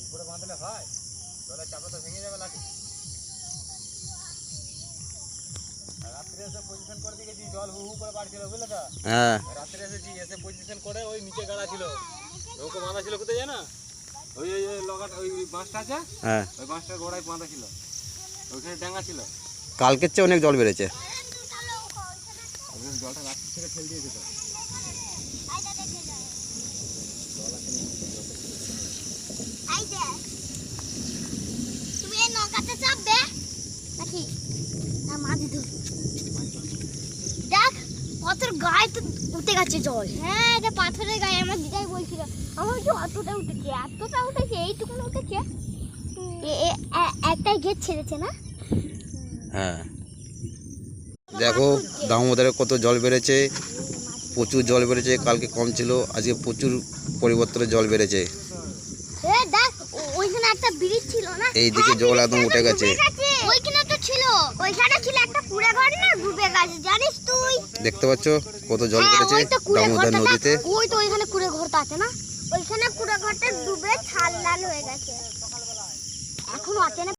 উপরে বাঁধলে হয়, জলের চাপে তো ভেঙে যাবে লাঠি। রাত্রে এসে পজিশন করে দিয়েছি, জল হু হু করে বাড়ছিল বুঝলে তো। হ্যাঁ রাত্রে এসেছি, এসে পজিশন করে ওই নিচে গাড়া ছিল, নৌকো বাঁধা ছিল কোথায় জানো, ওই ওই ওই লগাটা ওই বাঁশটা আছে, হ্যাঁ, ওই বাঁশটার গোড়ায় বাঁধা ছিল, ওইখানে ডাঙ্গা ছিল। কালকের চেয়ে অনেক জল বেড়েছে। জলটা রাত্রি থেকে ঠেল দিয়েছে তো। তুমি এই নৌকাতে চাপবে নাকি না মাঝি ধর? দেখ পাথর গায়ে তো উঠে গেছে জল। হ্যাঁ এটা পাথরের গায়ে, আমার দিদাই বলছিল আমার যে অতটা উঠেছে এইটুকু উঠেছে। একটাই গেট ছেড়েছে না? হ্যাঁ দেখো দামোদরে কত জল বেড়েছে, প্রচুর জল বেড়েছে। কালকে কম ছিল, আজকে প্রচুর পরিবর্তনে জল বেড়েছে। দেখ ওইখানে একটা ব্রিজ ছিল না, এইদিকে জল একদম উঠে গেছে। ওইখানে তো ছিল, ওইখানে ছিল একটা কুড়ে ঘর না, ডুবে গেছে জানিস তুই? দেখতে পাচ্ছ কত জল বেড়েছে দামোদর নদীতে। ওই তো ওইখানে কুড়ে ঘরটা আছে না, ওইখানে কুড়ে ঘরটা ডুবে ছাল লাল হয়ে গেছে, এখনো আছে না।